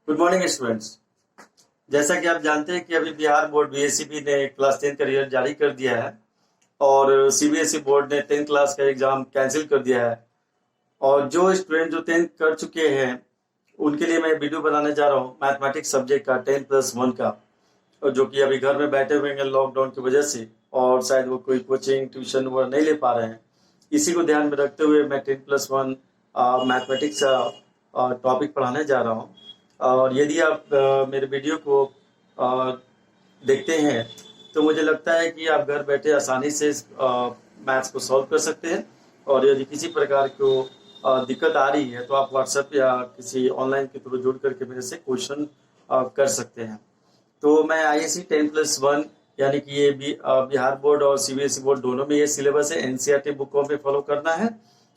Good morning students. जैसा कि आप जानते हैं कि अभी बिहार बोर्ड बीएसईबी ने क्लास 10 का रिजल्ट जारी कर दिया है और सीबीएसई बोर्ड ने 10th क्लास का एग्जाम कैंसिल कर दिया है। और जो स्टूडेंट जो 10th कर चुके हैं उनके लिए मैं वीडियो बनाने जा रहा हूँ मैथमेटिक्स सब्जेक्ट का 10+1 का, और जो कि अभी घर में बैठे हुए हैं लॉकडाउन की वजह से और शायद वो कोई कोचिंग ट्यूशन वगैरह नहीं ले पा रहे हैं। इसी को ध्यान में रखते हुए मैं 10+1 मैथमेटिक्स का टॉपिक पढ़ाने जा रहा हूँ। और यदि आप मेरे वीडियो को देखते हैं तो मुझे लगता है कि आप घर बैठे आसानी से मैथ्स को सॉल्व कर सकते हैं। और यदि किसी प्रकार को दिक्कत आ रही है तो आप व्हाट्सएप या किसी ऑनलाइन के थ्रू जुड़ करके मेरे से क्वेश्चन कर सकते हैं। तो मैं आईएससी 10+1 यानी कि ये बिहार बोर्ड और सीबीएसई बोर्ड दोनों में ये सिलेबस है। एनसीईआरटी बुकों पे फॉलो करना है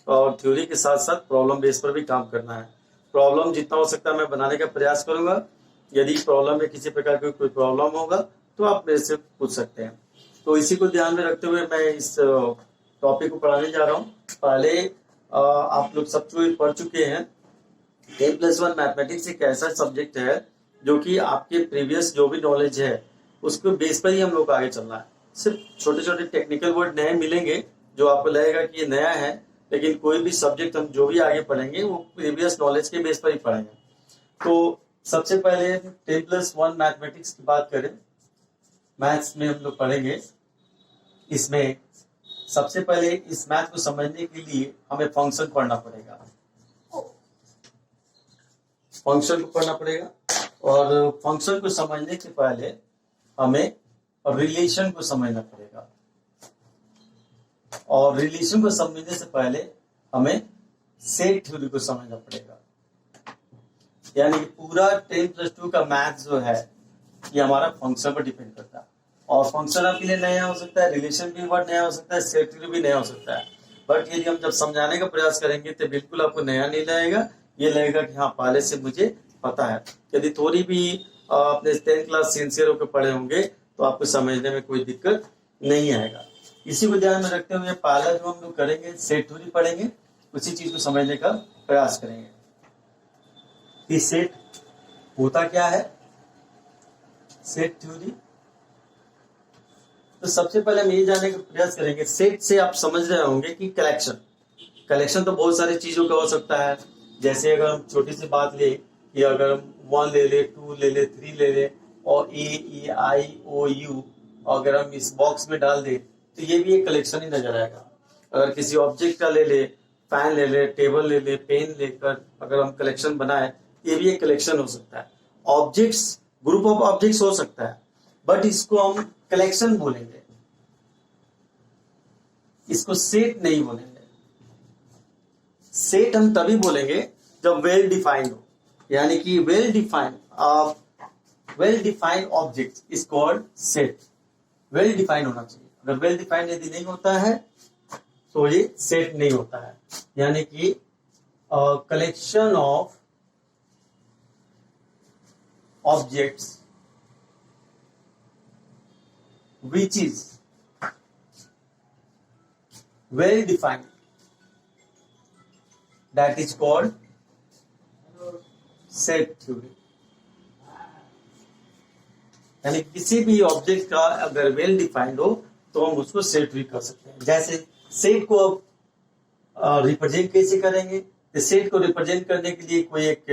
और थ्योरी के साथ साथ प्रॉब्लम बेस पर भी काम करना है। प्रॉब्लम जितना हो सकता है मैं बनाने का प्रयास करूंगा। यदि प्रॉब्लम में किसी प्रकार की कोई प्रॉब्लम होगा तो आप मेरे से पूछ सकते हैं। तो इसी को ध्यान में रखते हुए मैं इस टॉपिक को पढ़ाने जा रहा हूँ। पहले आप लोग सब पढ़ चुके हैं। 10+1 मैथमेटिक्स एक ऐसा सब्जेक्ट है जो कि आपके प्रीवियस जो भी नॉलेज है उसको बेस पर ही हम लोग आगे चलना है। सिर्फ छोटे छोटे टेक्निकल वर्ड नए मिलेंगे जो आपको लगेगा कि ये नया है, लेकिन कोई भी सब्जेक्ट हम जो भी आगे पढ़ेंगे वो प्रीवियस नॉलेज के बेस पर ही पढ़ेंगे। तो सबसे पहले 10+1 मैथमेटिक्स की बात करें, मैथ्स में हम लोग पढ़ेंगे। इसमें सबसे पहले इस मैथ को समझने के लिए हमें फंक्शन पढ़ना पड़ेगा। फंक्शन को पढ़ना पड़ेगा और फंक्शन को समझने के पहले हमें रिलेशन को समझना पड़ेगा और रिलेशन को समझने से पहले हमें सेट थ्योरी को समझना पड़ेगा। यानी कि पूरा 10+2 का मैथ जो है ये हमारा फंक्शन पर डिपेंड करता है। और फंक्शन आपके लिए नया हो सकता है, रिलेशन भी वर्ड नया हो सकता है, सेट थ्योरी भी नया हो सकता है। बट यदि हम जब समझाने का प्रयास करेंगे तो बिल्कुल आपको नया नहीं लगेगा, ये लगेगा कि हाँ पहले से मुझे पता है। यदि थोड़ी भी अपने 10th क्लास सिंसियर होकर पढ़े होंगे तो आपको समझने में कोई दिक्कत नहीं आएगा। इसी को ध्यान में रखते हुए पहला जो हम लोग करेंगे सेट थ्योरी पढ़ेंगे, उसी चीज को समझने का प्रयास करेंगे कि सेट होता क्या है, सेट थ्योरी। तो सबसे पहले हम ये जानने का प्रयास करेंगे, सेट से आप समझ रहे होंगे कि कलेक्शन तो बहुत सारी चीजों का हो सकता है। जैसे अगर हम छोटी सी बात ले कि अगर हम 1 ले ले, 2 ले ले, 3 ले ले और AEIOU अगर हम इस बॉक्स में डाल दे तो ये भी एक कलेक्शन ही नजर आएगा। अगर किसी ऑब्जेक्ट का ले ले, फैन ले ले, टेबल ले ले, पेन लेकर अगर हम कलेक्शन बनाए ये भी एक कलेक्शन हो सकता है। ऑब्जेक्ट्स, ग्रुप ऑफ ऑब्जेक्ट्स हो सकता है, बट इसको हम कलेक्शन बोलेंगे, इसको सेट नहीं बोलेंगे। सेट हम तभी बोलेंगे जब वेल डिफाइंड हो, यानी कि well defined object is called set. Well defined होना चाहिए। अगर वेल डिफाइंड यदि नहीं होता है तो ये सेट नहीं होता है। यानी कि collection of objects which is well defined, that is called set theory। यानी किसी भी ऑब्जेक्ट का अगर वेल डिफाइंड हो तो हम उसको सेट भी कर सकते हैं। जैसे सेट को अब रिप्रेजेंट कैसे करेंगे, तो सेट को रिप्रेजेंट करने के लिए कोई एक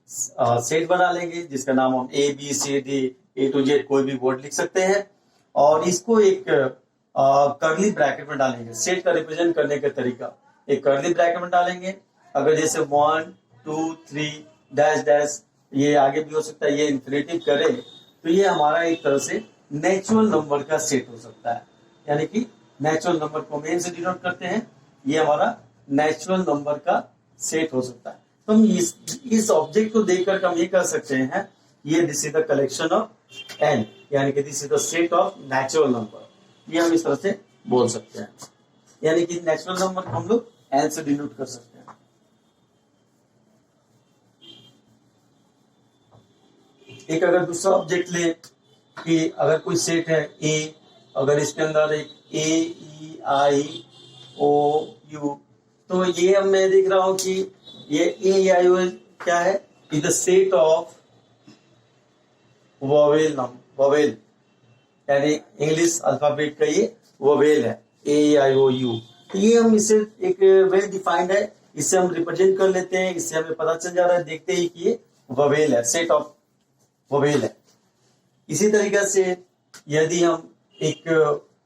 सेट बना लेंगे जिसका नाम हम ABCD A to Z कोई भी वर्ड लिख सकते हैं और इसको एक कर्ली ब्रैकेट में डालेंगे। सेट का रिप्रेजेंट करने का तरीका एक कर्ली ब्रैकेट में डालेंगे। अगर जैसे 1 2 3 डैश डैश ये आगे भी हो सकता है, ये इन्फिनिटिव करे तो ये हमारा एक तरह से नेचुरल नंबर का सेट हो सकता है। यानी कि नेचुरल नंबर को मेन से डिनोट करते हैं, ये हमारा नेचुरल नंबर का सेट हो सकता है। तो हम इस ऑब्जेक्ट को देखकर हम ये कह सकते हैं ये this is the collection of n, यानी कि this is the set of natural number. ये हम इस तरह से बोल सकते हैं। यानी कि नेचुरल नंबर को हम लोग n से डिनोट कर सकते हैं। एक अगर दूसरा ऑब्जेक्ट ले कि अगर कोई सेट है A, अगर इसके अंदर एक AEIOU, तो ये अब मैं देख रहा हूं कि ये AEIOU क्या है, is the set of vowel यानी इंग्लिश अल्फाबेट का ये वोवेल है, AIOU। तो ये हम इसे एक वेल डिफाइंड है, इससे हम रिप्रेजेंट कर लेते हैं, इससे हमें पता चल जा रहा है देखते ही कि ये वोवेल है, सेट ऑफ वोवेल है। इसी तरीके से यदि हम एक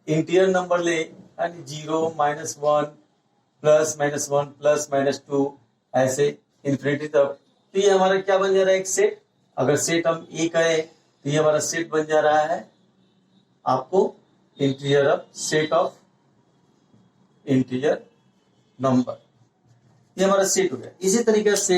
इंटीरियर नंबर ले यानी 0, -1, +-1, +-2 ऐसे इन्फिनिटी तक, तो ये हमारा क्या बन जा रहा है, एक सेट। अगर सेट हम ए करें तो ये हमारा सेट बन जा रहा है आपको interior of set of interior number, ये हमारा सेट हो गया। इसी तरीके से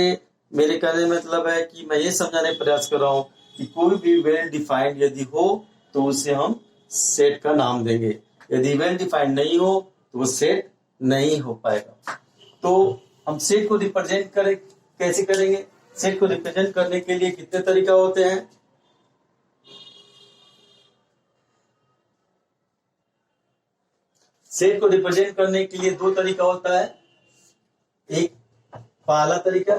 मेरे कहने में मतलब है कि मैं ये समझाने का प्रयास कर रहा हूं कि कोई भी वेल डिफाइंड यदि हो तो उसे हम सेट का नाम देंगे, यदि वेल डिफाइंड नहीं हो तो वो सेट नहीं हो पाएगा। तो हम सेट को रिप्रेजेंट करें, कैसे करेंगे? सेट को रिप्रेजेंट करने के लिए कितने तरीका होते हैं? सेट को रिप्रेजेंट करने के लिए दो तरीका होता है। एक पहला तरीका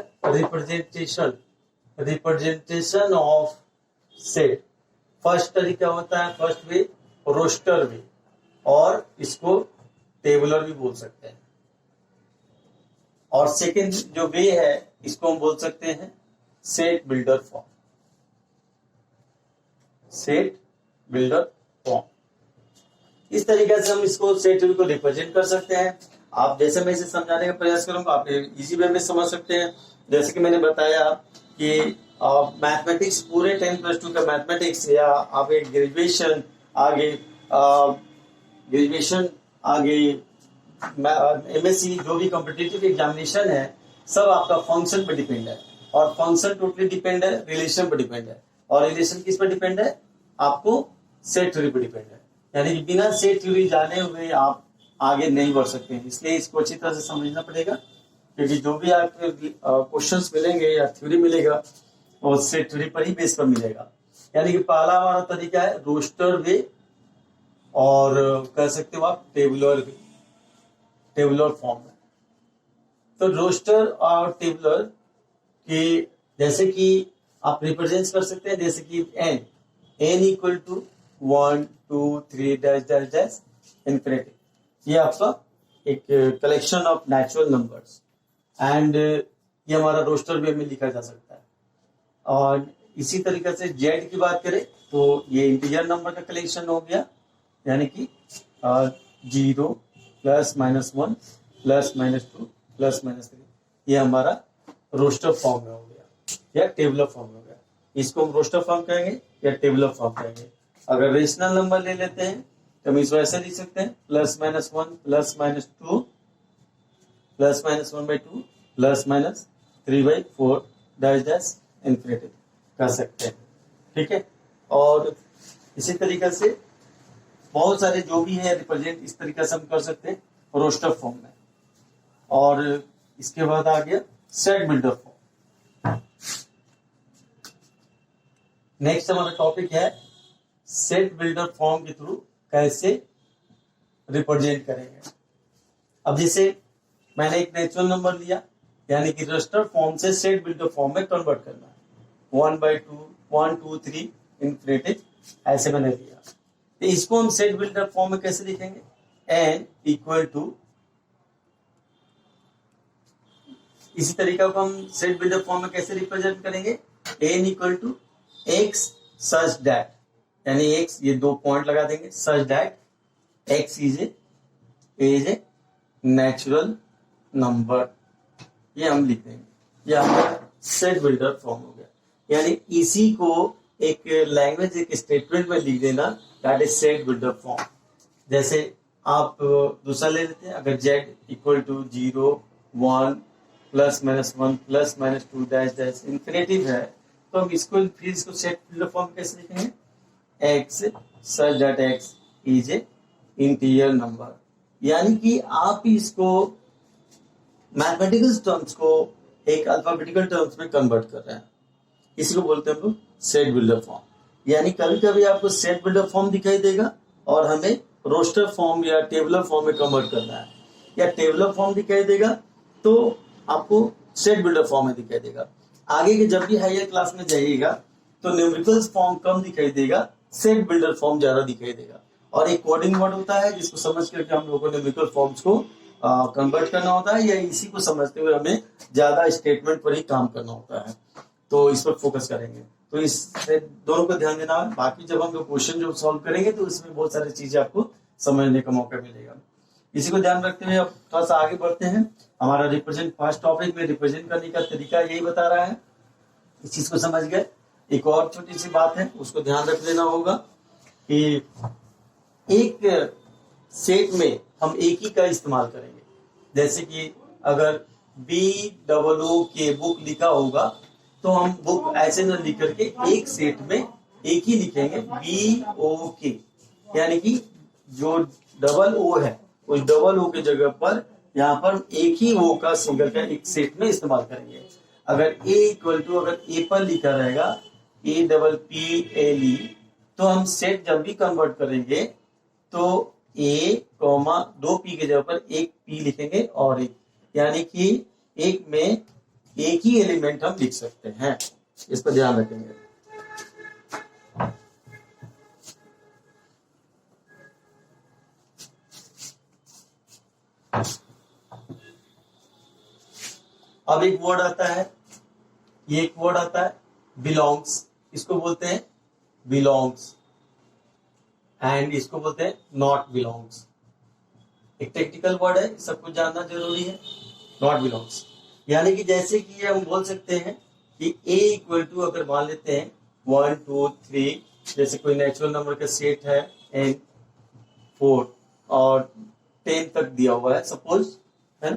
रिप्रेजेंटेशन ऑफ सेट। फर्स्ट तरीका होता है फर्स्ट वे रोस्टर वे, और इसको टेबुलर भी बोल सकते हैं। और सेकंड जो वे है इसको हम बोल सकते हैं set builder form. Set builder form, इस तरीके से हम इसको सेट को रिप्रेजेंट कर सकते हैं। आप जैसे मैं इसे समझाने का प्रयास करूंगा आप इजी वे में समझ सकते हैं। जैसे कि मैंने बताया कि मैथमेटिक्स पूरे 10+2 का मैथमेटिक्स, या आप एक ग्रेजुएशन आगे MSc जो भी कॉम्पिटिटिव एग्जामिनेशन है सब आपका फंक्शन पर डिपेंड है, और फंक्शन टोटली डिपेंड है रिलेशन पर डिपेंड है, और रिलेशन किस पर डिपेंड है? आपको सेट थ्योरी पर डिपेंड है। यानी कि बिना सेट थ्योरी जाने हुए आप आगे नहीं बढ़ सकते हैं। इसलिए इसको अच्छी तरह से समझना पड़ेगा, क्योंकि जो भी आपके क्वेश्चंस मिलेंगे या थ्योरी मिलेगा वो सेट थ्योरी पर ही बेस पर मिलेगा। यानी कि पहला हमारा तरीका है रोस्टर वे, और कह सकते हो आप टेबुलर वे, टेबुलर फॉर्म में। तो रोस्टर और टेबुलर के जैसे कि आप रिप्रेजेंट कर सकते हैं, जैसे कि n = 1 2 3 dash dash dash infinity, ये आपका एक collection of natural numbers, and ये हमारा रोस्टर वे में लिखा जा सकता है। और इसी तरीके से जेड की बात करें तो ये इंटीजर नंबर का कलेक्शन हो गया, यानी कि 0 +-1 +-2 +-3, ये हमारा रोस्टर फॉर्म में हो गया या टेबुलर फॉर्म में हो गया। इसको हम रोस्टर फॉर्म कहेंगे या टेबुलर फॉर्म कहेंगे। अगर रेशनल नंबर ले लेते हैं तो हम इसको ऐसे लिख सकते हैं +-1 +-2 +-1/2 +-3/4 डैश डैश इन्फिनिटी कर सकते हैं, ठीक है। और इसी तरीके से बहुत सारे जो भी है रिप्रेजेंट इस तरीके से हम कर सकते हैं रोस्टर फॉर्म में। और इसके बाद आ गया सेट बिल्डर फॉर्म। नेक्स्ट हमारा टॉपिक है सेट बिल्डर फॉर्म के थ्रू कैसे रिप्रेजेंट करेंगे। अब जैसे मैंने एक नेचुरल नंबर लिया, यानी कि रोस्टर फॉर्म से सेट बिल्डर फॉर्म में कन्वर्ट करना है। 1/2 1 2 3 इन्फिनिटी ऐसे मैंने लिया। तो इसको हम सेट बिल्डर फॉर्म में कैसे लिखेंगे? n = इसी तरीका को हम सेट बिल्डर फॉर्म में कैसे रिप्रेजेंट करेंगे? n = x such that, यानी x ये 2 पॉइंट लगा देंगे, such that x is a natural number, ये हम लिख देंगे। ये हमारा सेट बिल्डर फॉर्म हो गया। यानी इसी को एक लैंग्वेज एक स्टेटमेंट में लिख देना, that is set builder form. जैसे आप दूसरा ले लेते हैं, अगर z = 0 1 +-1 +-2 डैश डैश इन्फिनिटिव है तो हम इसको फिर इसको सेट बिल्डर फॉर्म कैसे लिखेंगे? x such that x is a integer number. यानी कि आप इसको मैथमेटिकल टर्म्स को एक अल्फाबेटिकल टर्म्स में कन्वर्ट कर रहे हैं, इसी को बोलते हैं हम लोग सेट बिल्डर फॉर्म। यानी कभी कभी आपको सेट बिल्डर फॉर्म दिखाई देगा और हमें रोस्टर फॉर्म या टेबुलर फॉर्म में कन्वर्ट करना है, या टेबुलर फॉर्म दिखाई देगा तो आपको सेट बिल्डर फॉर्म में दिखाई देगा। आगे के जब भी हायर क्लास में जाइएगा तो न्यूमेरिकल फॉर्म कम दिखाई देगा, सेट बिल्डर फॉर्म ज्यादा दिखाई देगा। और एक कोडिंग वर्ड होता है जिसको समझ करके हम लोगों को न्यूमेरिकल फॉर्म्स को कन्वर्ट करना होता है, या इसी को समझते हुए हमें ज्यादा स्टेटमेंट पर ही काम करना होता है। तो इस पर फोकस करेंगे, तो इस दोनों को ध्यान देना है। बाकी जब हम लोग क्वेश्चन जो सॉल्व करेंगे तो इसमें बहुत सारी चीजें आपको समझने का मौका मिलेगा। इसी को ध्यान रखते हुए अब थोड़ा सा आगे बढ़ते हैं। हमारा रिप्रेजेंट फर्स्ट टॉपिक में रिप्रेजेंट करने का तरीका यही बता रहा है, इस चीज को समझ गए। एक और छोटी सी बात है, उसको ध्यान रख लेना होगा कि एक सेट में हम एक ही का इस्तेमाल करेंगे। जैसे कि अगर BOO के बुक लिखा होगा तो हम बुक ऐसे न लिख करके एक सेट में एक ही लिखेंगे BOK, यानी कि जो डबल O है उस डबल O की जगह पर यहाँ पर एक ही O का सिंगल का एक सेट में इस्तेमाल करेंगे। अगर अगर A पर लिखा रहेगा APPLE, तो हम सेट जब भी कन्वर्ट करेंगे तो A, 2P की जगह पर एक P लिखेंगे और एक, यानी कि एक में एक ही एलिमेंट हम लिख सकते हैं। इस पर ध्यान रखेंगे। अब एक वर्ड आता है, ये एक वर्ड आता है बिलोंग्स, इसको बोलते हैं बिलोंग्स, एंड इसको बोलते हैं नॉट बिलोंग्स। एक टेक्निकल वर्ड है, सब कुछ जानना जरूरी है। नॉट बिलोंग्स यानी कि जैसे कि हम बोल सकते हैं कि A इक्वल टू, अगर मान लेते हैं 1 2 3, जैसे कोई नेचुरल नंबर का सेट है N 4 और 10 तक दिया हुआ है सपोज, है ना।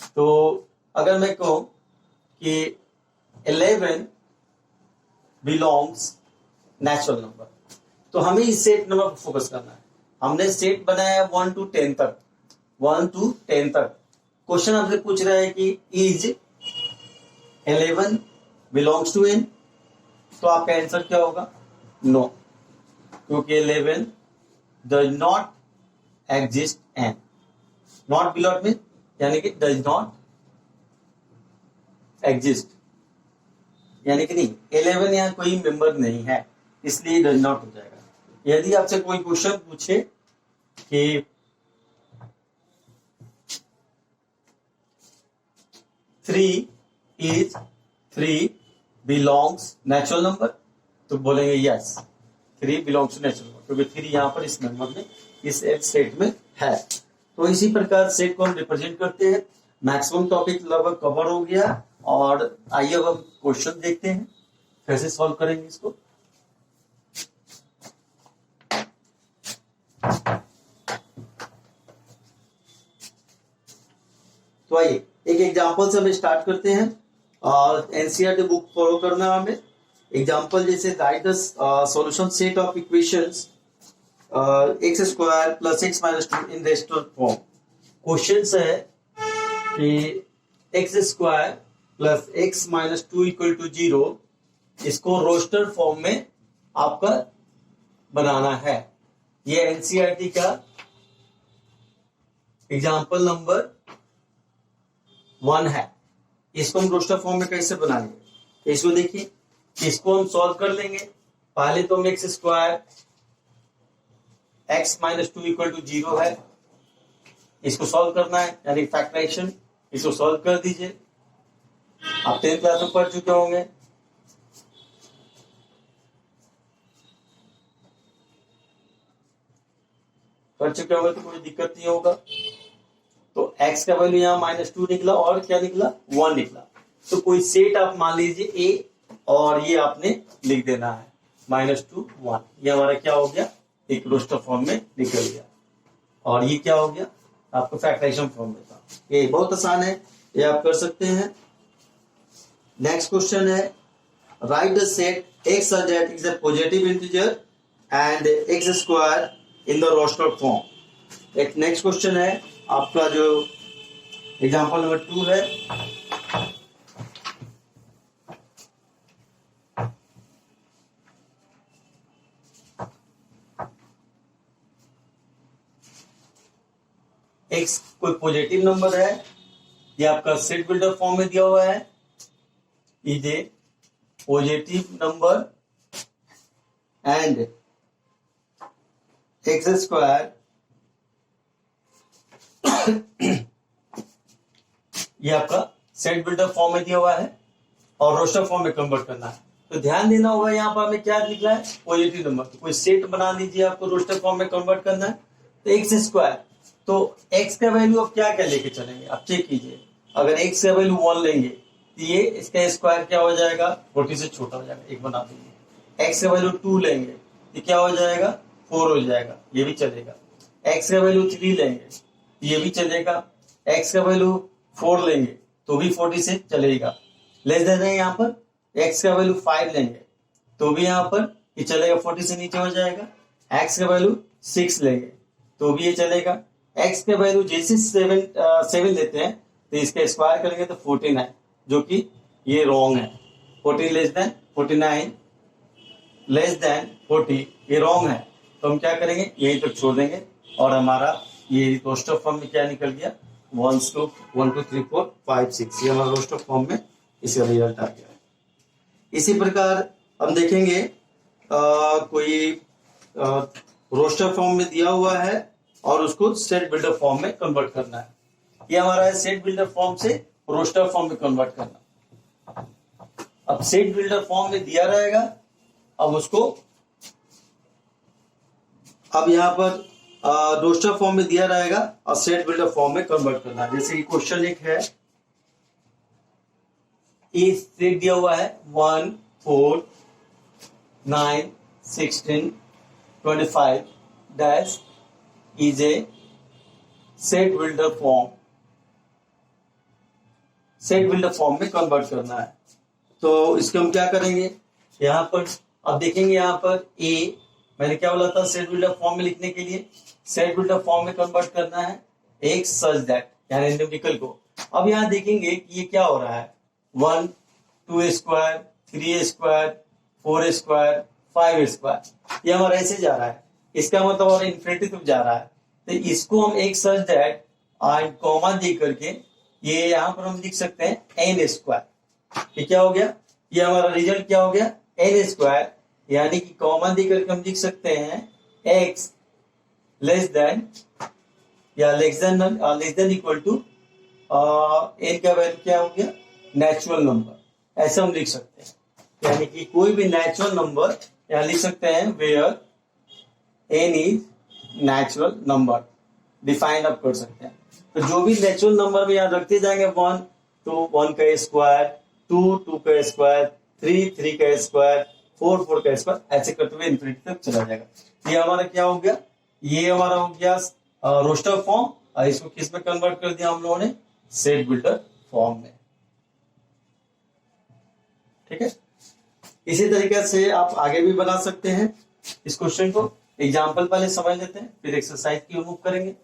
तो अगर मैं कहूं कि 11 बिलोंग्स नेचुरल नंबर, तो हमें इस सेट नंबर पर फोकस करना है। हमने सेट बनाया 1 to 10 तक, 1 to 10 तक। क्वेश्चन आपसे पूछ रहा है कि इज 11 बिलोंग्स टू N, तो आपका आंसर क्या होगा? नो, क्योंकि 11 does not exist N। Not belong में यानी कि डज नॉट एग्जिस्ट, यानी कि नहीं, 11 यहाँ कोई मेंबर नहीं है, इसलिए डज नॉट हो जाएगा। यदि आपसे कोई क्वेश्चन पूछे कि 3 बिलोंग्स नेचुरल नंबर, तो बोलेंगे yes 3 belongs to natural number, क्योंकि 3 यहाँ पर इस नंबर में, इस सेट में है। तो इसी प्रकार सेट को हम रिप्रेजेंट करते हैं। मैक्सिमम टॉपिक लगभग कवर हो गया, और आइए अब हम क्वेश्चन देखते हैं कैसे सॉल्व करेंगे इसको। तो आइए एक एग्जांपल से हम स्टार्ट करते हैं, और एनसीईआरटी बुक फॉलो करना हमें। एग्जांपल जैसे write the solution set of equations x square plus x minus 2 in roster form. Question है कि x square plus x minus 2 equal to 0, इसको रोस्टर फॉर्म में आपका बनाना है। ये एनसीईआरटी का एग्जांपल नंबर 1 है। इसको हम रोस्टर फॉर्म में कैसे बनाएंगे, इसको देखिए, इसको हम सॉल्व कर लेंगे। पहले तो हम x square x minus 2 equal to 0 है, इसको सॉल्व करना है, यानी फैक्टराइजेशन। इसको सॉल्व कर दीजिए। आप 10th क्लास में पढ़ चुके होंगे। तो कोई दिक्कत नहीं होगा। तो x का वैल्यू यहाँ -2 निकला, और क्या निकला? 1 निकला। तो कोई सेट आप मान लीजिए A, और ये आपने लिख देना है -2 1। ये हमारा क्या हो गया? एक रोस्टर फॉर्म में निकल गया। और ये क्या हो गया? आपको फैक्टराइजेशन फॉर्म में था। ये बहुत आसान है, ये आप कर सकते हैं। नेक्स्ट क्वेश्चन है, right the set x such that is a positive integer and x square in the roster form। एक नेक्स्ट क्वेश्चन है आपका, जो एग्जांपल नंबर 2 है। x कोई पॉजिटिव नंबर है, ये आपका सेट बिल्डर फॉर्म में दिया हुआ है। Is a positive number and x square, ये आपका सेट बिल्डर फॉर्म में दिया हुआ है और रोस्टर फॉर्म में कन्वर्ट करना है। तो ध्यान देना होगा यहाँ पर हमें क्या निकला है, पॉजिटिव नंबर। तो कोई सेट बना लीजिए, आपको रोस्टर फॉर्म में कन्वर्ट करना है। तो एक्स स्क्वायर, तो एक्स का वैल्यू आप क्या क्या लेके चलेंगे, आप चेक कीजिए। अगर एक्स का वैल्यू 1 लेंगे तो ये इसका स्क्वायर क्या हो जाएगा, 40 से छोटा हो जाएगा, एक बना दीजिए। एक्स का वैल्यू 2 लेंगे तो क्या हो जाएगा, 4 हो जाएगा, ये भी चलेगा। एक्स का वैल्यू 3 लेंगे ये भी चलेगा। एक्स का वैल्यू 4 लेंगे तो भी 40 से चलेगा। लेस देन है यहाँ पर, एक्स का वैल्यू 5 लेंगे तो भी यहाँ पर ये चलेगा, 40 से नीचे हो जाएगा। एक्स का वैल्यू 6 लेंगे तो भी ये चलेगा। एक्स का वैल्यू जैसे 7 लेते हैं तो इसका स्क्वायर करेंगे तो 49, जो कि ये रॉन्ग है। 40 लेस देन 49 लेस देन 40 ये रॉन्ग है। तो हम क्या करेंगे, यही तक छोड़ देंगे और हमारा ये रोस्टर फॉर्म में क्या निकल गया, 1 2 3 4 5 6, ये हमारा रोस्टर फॉर्म में इसका रिजल्ट आ गया है। इसी प्रकार हम देखेंगे कोई रोस्टर फॉर्म में दिया हुआ है और उसको सेट बिल्डर फॉर्म में कन्वर्ट करना है। ये हमारा है सेट बिल्डर फॉर्म से रोस्टर फॉर्म में कन्वर्ट करना। अब सेट बिल्डर फॉर्म में दिया रहेगा, अब उसको अब यहाँ पर रोस्टर फॉर्म में दिया रहेगा और सेट बिल्डर फॉर्म में कन्वर्ट करना है। जैसे कि क्वेश्चन एक है, ए सेट दिया हुआ है 1 4 9 16 25 dash is a set builder form, set builder form में कन्वर्ट करना है। तो इसको हम क्या करेंगे, यहाँ पर अब देखेंगे, यहाँ पर ए मैंने क्या बोला था, सेट बिल्डर फॉर्म में लिखने के लिए सेट बिल्डर फॉर्म में कन्वर्ट करना है एक सच दैट, यानी न्यूमेरिकल को। अब यहाँ देखेंगे कि ये क्या हो रहा है, 1 2 स्क्वायर 3 स्क्वायर 4 स्क्वायर 5 स्क्वायर, ये हमारा ऐसे जा रहा है। इसका मतलब और इन्फिनिटी तक जा रहा है। तो इसको हम एक सच दैट एंड कॉमा दे करके ये यहाँ पर हम लिख सकते हैं एन स्क्वायर। ये क्या हो गया, ये हमारा रिजल्ट क्या हो गया, एन स्क्वायर, यानी कि कॉमा दे करके हम लिख सकते हैं एक्स लेस देन या less than equal to n का वैल्यू क्या हो गया, नेचुरल नंबर, ऐसा हम लिख सकते हैं। यानी कि कोई भी नेचुरल नंबर यहाँ लिख सकते हैं where n is natural number, define आप कर सकते हैं। तो जो भी नेचुरल नंबर में यहाँ रखते जाएंगे 1 तो 1 का स्क्वायर, 2 2 का स्क्वायर, 3 3 का स्क्वायर, 4 4 का स्क्वायर, ऐसे करते हुए इन्फिनिटी तक चला जाएगा। ये हमारा क्या हो गया, ये हमारा हो गया रोस्टर फॉर्म, और इसको किस में कन्वर्ट कर दिया हम लोगों ने, सेट बिल्डर फॉर्म में। ठीक है, इसी तरीके से आप आगे भी बना सकते हैं इस क्वेश्चन को। एग्जाम्पल पहले समझ लेते हैं, फिर एक्सरसाइज की मूव करेंगे।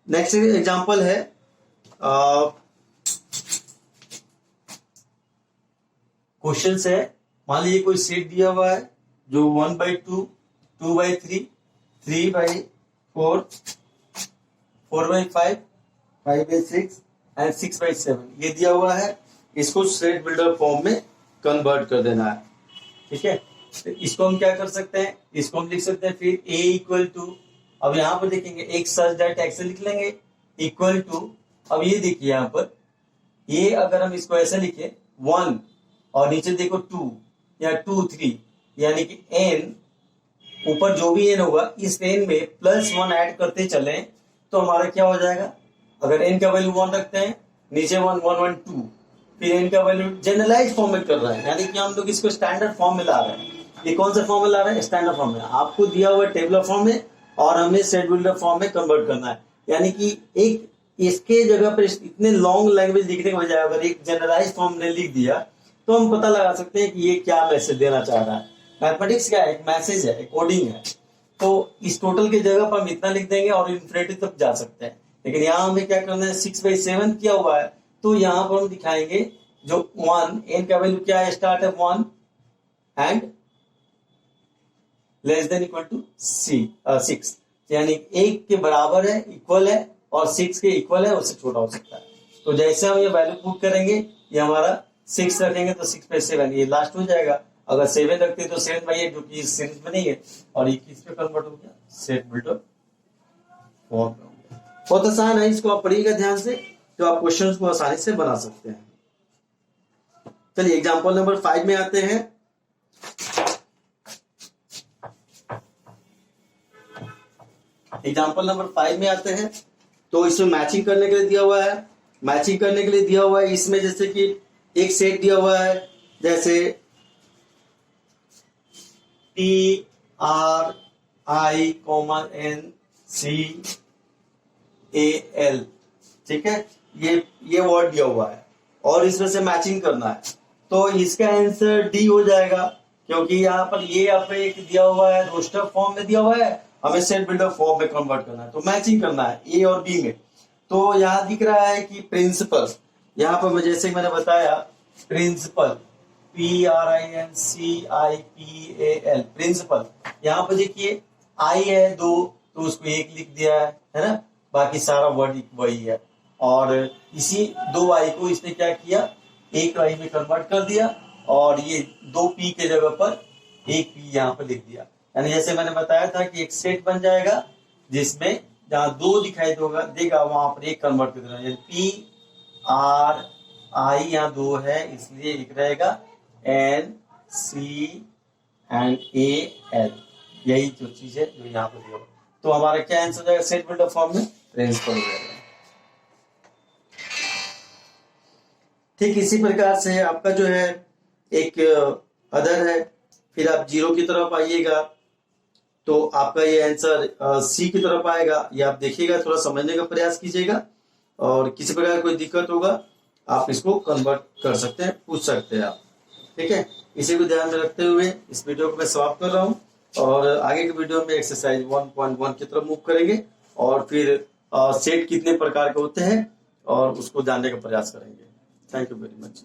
नेक्स्ट एग्जाम्पल है क्वेश्चन है, मान लीजिए कोई सेट दिया हुआ है जो 1/2 2/3 3/4 4/5 5/6 एंड 6/7 ये दिया हुआ है। इसको सेट बिल्डर फॉर्म में कन्वर्ट कर देना है। ठीक है, तो इसको हम क्या कर सकते हैं, इसको हम लिख सकते हैं फिर a इक्वल टू, अब यहाँ पर देखेंगे एक सच दैट एक्स लिख लेंगे इक्वल टू, अब ये देखिए यहाँ पर ये अगर हम इसको ऐसे लिखे 1 और नीचे देखो 2 या 2 3, यानी कि n ऊपर जो भी n होगा इस n में +1 ऐड करते चले तो हमारा क्या हो जाएगा, अगर n का वैल्यू 1 रखते हैं नीचे 1 1 1 2, फिर n का वैल्यू जनरलाइज फॉर्म में कर रहे हैं, यानी कि हम लोग इसको स्टैंडर्ड फॉर्म में ला रहे हैं। ये कौन सा फॉर्म में ला रहे हैं, स्टैंडर्ड फॉर्म में। आपको दिया हुआ टेबलर फॉर्म में और हमें सेट बिल्डर फॉर्म में कन्वर्ट करना है। यानी कि एक इसके जगह पर इतने लॉन्ग लैंग्वेज लिखने के बजाय अगर एक जनरलाइज फॉर्म ने लिख दिया तो हम पता लगा सकते हैं कि ये क्या मैसेज देना चाह रहा है। मैथमेटिक्स क्या है, एक मैसेज है, एक कोडिंग है। तो इस टोटल की जगह पर हम इतना लिख देंगे और इन्फिनिटी तक जा सकते हैं। लेकिन यहाँ हमें क्या करना है, 6/7 किया हुआ है तो यहाँ पर हम दिखाएंगे जो 1 n का वैल्यू क्या है, स्टार्ट है 1 and less than equal to 6, यानी 1 के बराबर है, इक्वल है, और 6 के इक्वल है, उससे छोटा हो सकता है। तो जैसे हम ये वैल्यू पुट करेंगे ये हमारा 6 रखेंगे तो 6 पे 7 ये लास्ट हो जाएगा। अगर 7 रखते तो 7/8 जो कि सीरीज में नहीं है, और ये किस पे कन्वर्ट हो गया, सेट बिल्डर फॉर्म में हो गया। बहुत आसान है, इसको आप पढ़िएगा ध्यान से तो आप क्वेश्चंस को आसानी से बना सकते हैं। चलिए एग्जांपल नंबर 5 में आते हैं। एग्जांपल नंबर 5 में आते हैं तो इसमें मैचिंग करने के लिए दिया हुआ है। मैचिंग करने के लिए दिया हुआ है इसमें जैसे कि एक सेट दिया हुआ है, जैसे TRINCAL, ठीक है, ये वर्ड दिया हुआ है और इसमें से मैचिंग करना है, तो इसका आंसर डी हो जाएगा, क्योंकि यहाँ पर ये आप एक दिया हुआ है, रोस्टर फॉर्म में दिया हुआ है, हमें सेट बिल्डर फॉर्म में कन्वर्ट करना है, तो मैचिंग करना है ए और बी में। तो यहाँ दिख रहा है कि प्रिंसिपल, यहाँ पर जैसे मैंने बताया प्रिंसिपल PRINCIPAL प्रिंसिपल, यहाँ पर देखिए आई है 2 तो उसको 1 लिख दिया है ना, बाकी सारा वर्ड वही है, और इसी 2 आई को इसने क्या किया, 1 आई में कन्वर्ट कर दिया, और ये 2 पी के जगह पर 1 पी यहाँ पर लिख दिया। यानी जैसे मैंने बताया था कि एक सेट बन जाएगा जिसमें जहां 2 दिखाई देगा वहां पर 1 कन्वर्ट कर देना, PRI यहाँ 2 है इसलिए एक रहेगा NCAL, यही जो चीज है जो यहाँ पर दिया। तो हमारा क्या आंसर हो जाएगा, सेट बिल्डर फॉर्म में प्रिंसिपल हो जाएगा। ठीक इसी प्रकार से आपका जो है एक अदर है, फिर आप 0 की तरफ आइएगा तो आपका ये आंसर सी की तरफ आएगा। ये आप देखिएगा, थोड़ा समझने का प्रयास कीजिएगा, और किसी प्रकार कोई दिक्कत होगा आप इसको कन्वर्ट कर सकते हैं, पूछ सकते हैं आप, ठीक है। इसी को ध्यान में रखते हुए इस वीडियो को मैं समाप्त कर रहा हूँ, और आगे के वीडियो में एक्सरसाइज 1.1 की तरफ मूव करेंगे, और फिर सेट कितने प्रकार के होते हैं और उसको जानने का प्रयास करेंगे। Thank you very much.